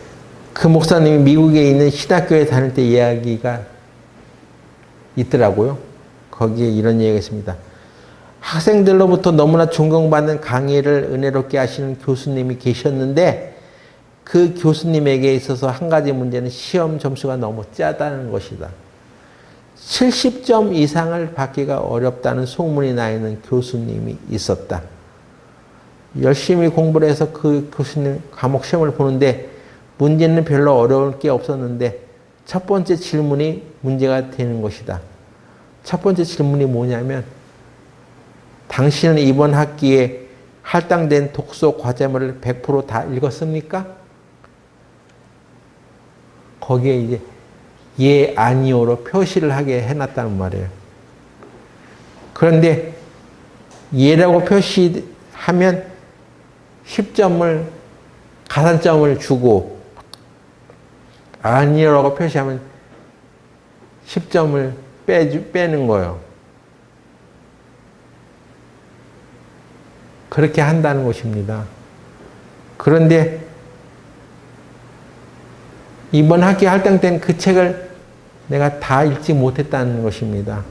그 목사님이 미국에 있는 신학교에 다닐 때 이야기가 있더라고요. 거기에 이런 얘기가 있습니다. 학생들로부터 너무나 존경받는 강의를 은혜롭게 하시는 교수님이 계셨는데 그 교수님에게 있어서 한 가지 문제는 시험 점수가 너무 짜다는 것이다. 70점 이상을 받기가 어렵다는 소문이 나 있는 교수님이 있었다. 열심히 공부를 해서 그 교수님 과목 시험을 보는데 문제는 별로 어려울 게 없었는데 첫 번째 질문이 문제가 되는 것이다. 첫 번째 질문이 뭐냐면 당신은 이번 학기에 할당된 독서 과제물을 100% 다 읽었습니까? 거기에 이제 예, 아니오로 표시를 하게 해놨다는 말이에요. 그런데 예라고 표시하면 10점을 가산점을 주고 아니오라고 표시하면 10점을 빼는 거예요. 그렇게 한다는 것입니다. 그런데 이번 학기 할당된 그 책을 내가 다 읽지 못했다는 것입니다.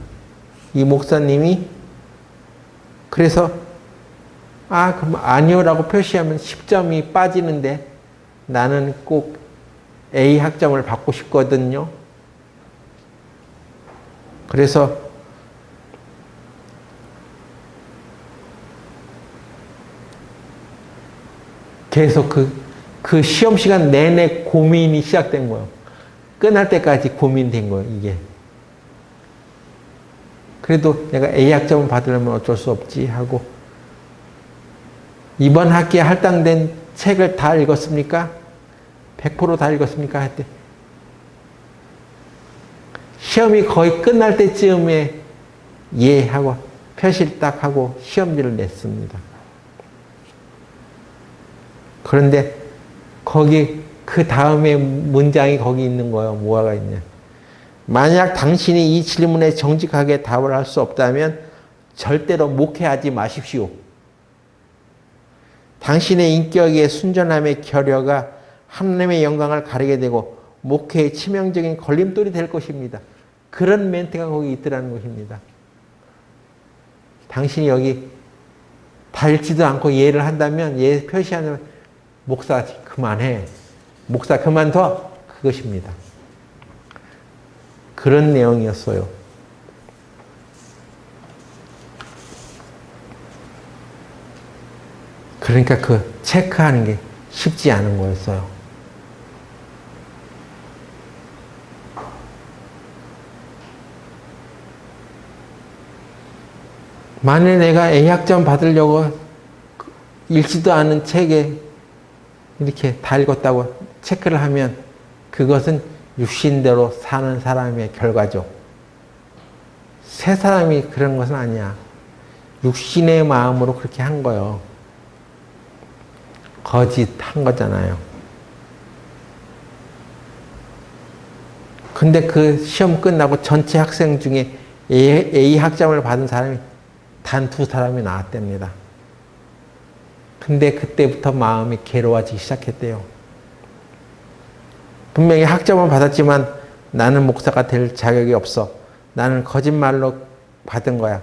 이 목사님이 그래서 그럼 아니오라고 표시하면 10점이 빠지는데 나는 꼭 A 학점을 받고 싶거든요. 그래서 계속 그 시험 시간 내내 고민이 시작된 거예요. 끝날 때까지 고민된 거예요, 이게. 그래도 내가 A 학점을 받으려면 어쩔 수 없지 하고 이번 학기에 할당된 책을 다 읽었습니까? 100%다 읽었습니까? 할 때 시험이 거의 끝날 때쯤에 예 하고 표시를 딱 하고 시험지를 냈습니다. 그런데 거기 그 다음에 문장이 거기 있는 거예요. 뭐가 있냐. 만약 당신이 이 질문에 정직하게 답을 할 수 없다면 절대로 목회하지 마십시오. 당신의 인격의 순전함의 결여가 하나님의 영광을 가리게 되고 목회의 치명적인 걸림돌이 될 것입니다. 그런 멘트가 거기 있더라는 것입니다. 당신이 여기 다 읽지도 않고 예를 한다면 예 표시하는 목사 그만해. 목사 그만둬. 그것입니다. 그런 내용이었어요. 그러니까 그 체크하는 게 쉽지 않은 거였어요. 만일 내가 A학점 받으려고 읽지도 않은 책에 이렇게 다 읽었다고 체크를 하면 그것은 육신대로 사는 사람의 결과죠. 새 사람이 그런 것은 아니야. 육신의 마음으로 그렇게 한 거예요. 거짓한 거잖아요. 근데 그 시험 끝나고 전체 학생 중에 A 학점을 받은 사람이 단 2사람이 나왔답니다. 근데 그때부터 마음이 괴로워지기 시작했대요. 분명히 학점을 받았지만 나는 목사가 될 자격이 없어. 나는 거짓말로 받은 거야.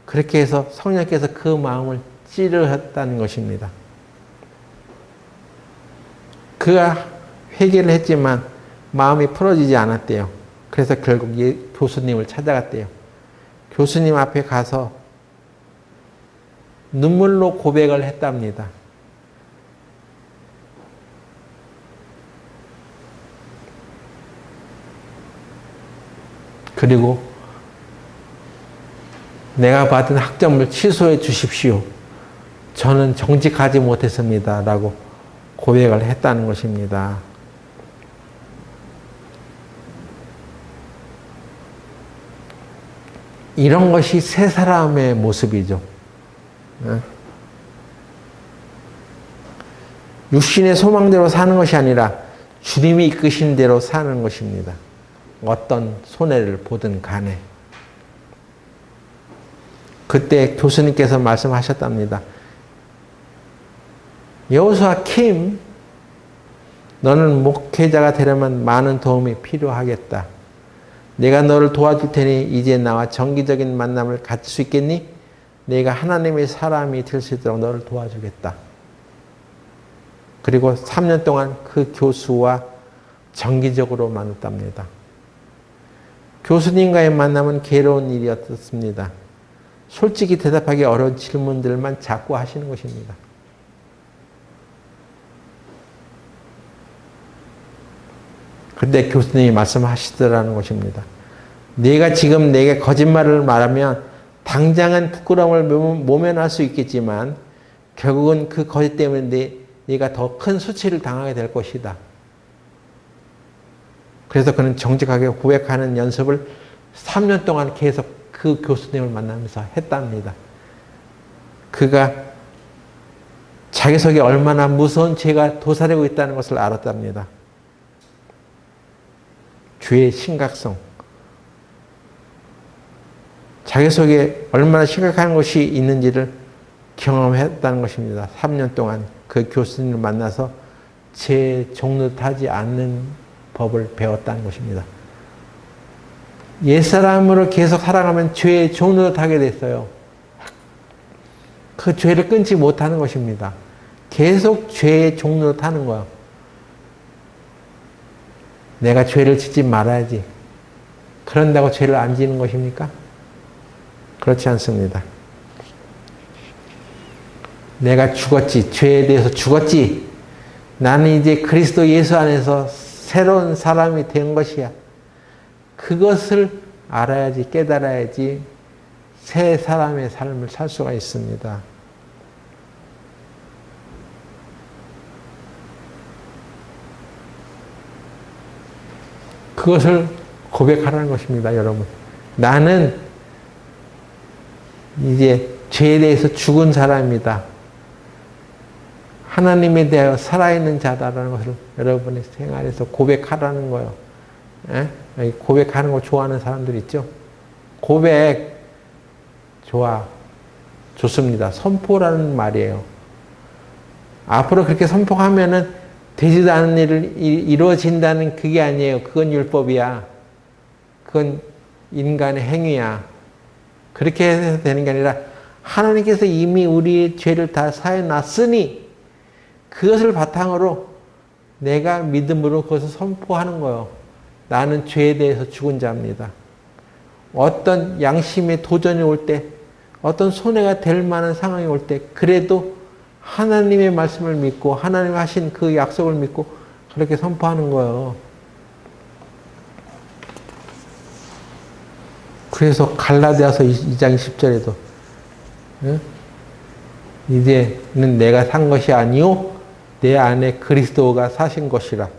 그렇게 해서 성령께서 그 마음을 찌르셨다는 것입니다. 그가 회개를 했지만 마음이 풀어지지 않았대요. 그래서 결국 교수님을 찾아갔대요. 교수님 앞에 가서 눈물로 고백을 했답니다. 그리고 내가 받은 학점을 취소해 주십시오. 저는 정직하지 못했습니다. 라고 고백을 했다는 것입니다. 이런 것이 새 사람의 모습이죠. 육신의 소망대로 사는 것이 아니라 주님이 이끄신 대로 사는 것입니다. 어떤 손해를 보든 간에. 그때 교수님께서 말씀하셨답니다. 여호수아 킴, 너는 목회자가 되려면 많은 도움이 필요하겠다. 내가 너를 도와줄 테니 이제 나와 정기적인 만남을 가질 수 있겠니? 내가 하나님의 사람이 될 수 있도록 너를 도와주겠다. 그리고 3년 동안 그 교수와 정기적으로 만났답니다. 교수님과의 만남은 괴로운 일이었습니다. 솔직히 대답하기 어려운 질문들만 자꾸 하시는 것입니다. 그런데 교수님이 말씀하시더라는 것입니다. 네가 지금 내게 거짓말을 말하면 당장은 부끄러움을 모면할 수 있겠지만 결국은 그 거짓 때문에 네가 더 큰 수치를 당하게 될 것이다. 그래서 그는 정직하게 고백하는 연습을 3년 동안 계속 그 교수님을 만나면서 했답니다. 그가 자기 속에 얼마나 무서운 죄가 도사리고 있다는 것을 알았답니다. 죄의 심각성. 자기 속에 얼마나 심각한 것이 있는지를 경험했다는 것입니다. 3년 동안 그 교수님을 만나서 죄 종노릇하지 않는 법을 배웠다는 것입니다. 옛사람으로 계속 살아가면 죄에 종노릇하게 됐어요. 그 죄를 끊지 못하는 것입니다. 계속 죄에 종노릇하는 거예요. 내가 죄를 짓지 말아야지. 그런다고 죄를 안 지는 것입니까? 그렇지 않습니다. 내가 죽었지. 죄에 대해서 죽었지. 나는 이제 그리스도 예수 안에서 새로운 사람이 된 것이야. 그것을 알아야지, 깨달아야지 새 사람의 삶을 살 수가 있습니다. 그것을 고백하라는 것입니다, 여러분. 나는 이제 죄에 대해서 죽은 사람이다. 하나님에 대하여 살아있는 자다라는 것을 여러분의 생활에서 고백하라는 거예요. 에? 고백하는 거 좋아하는 사람들 있죠? 고백, 좋아. 좋습니다. 선포라는 말이에요. 앞으로 그렇게 선포하면은 되지도 않은 일을 이루어진다는 그게 아니에요. 그건 율법이야. 그건 인간의 행위야. 그렇게 해서 되는 게 아니라 하나님께서 이미 우리의 죄를 다 사해 놨으니 그것을 바탕으로 내가 믿음으로 그것을 선포하는 거예요. 나는 죄에 대해서 죽은 자입니다. 어떤 양심의 도전이 올 때, 어떤 손해가 될 만한 상황이 올 때, 그래도 하나님의 말씀을 믿고 하나님 하신 그 약속을 믿고 그렇게 선포하는 거예요. 그래서 갈라디아서 2장 10절에도 이제는 내가 산 것이 아니요 내 안에 그리스도가 사신 것이라.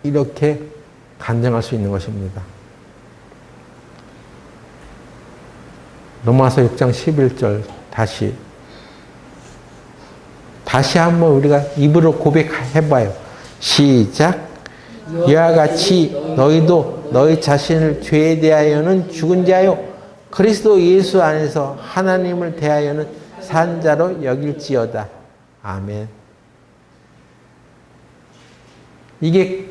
이렇게 간증할 수 있는 것입니다. 로마서 6장 11절 다시 한번 우리가 입으로 고백해봐요. 시작. 이와 같이 너희도 너희 자신을 죄에 대하여는 죽은 자요 그리스도 예수 안에서 하나님을 대하여는 산 자로 여길지어다. 아멘. 이게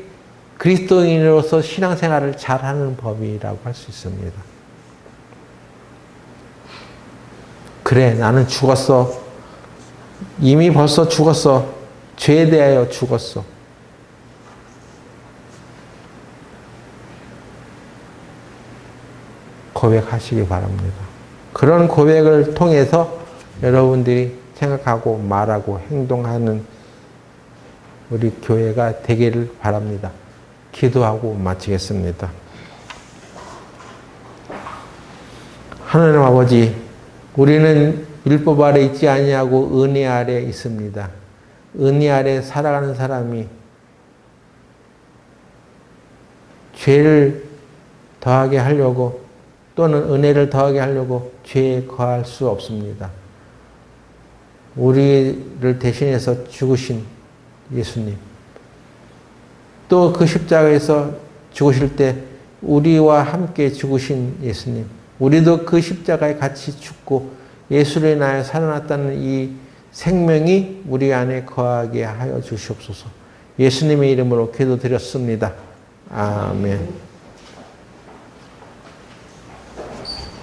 그리스도인으로서 신앙생활을 잘하는 법이라고 할 수 있습니다. 그래, 나는 죽었어. 이미 벌써 죽었어. 죄에 대하여 죽었어. 고백하시기 바랍니다. 그런 고백을 통해서 여러분들이 생각하고 말하고 행동하는 우리 교회가 되기를 바랍니다. 기도하고 마치겠습니다. 하나님 아버지, 우리는 율법 아래 있지 아니하고 은혜 아래 있습니다. 은혜 아래 살아가는 사람이 죄를 더하게 하려고 또는 은혜를 더하게 하려고 죄에 거할 수 없습니다. 우리를 대신해서 죽으신 예수님, 또 그 십자가에서 죽으실 때 우리와 함께 죽으신 예수님, 우리도 그 십자가에 같이 죽고 예수로 인하여 살아났다는 이 생명이 우리 안에 거하게 하여 주시옵소서. 예수님의 이름으로 기도드렸습니다. 아멘.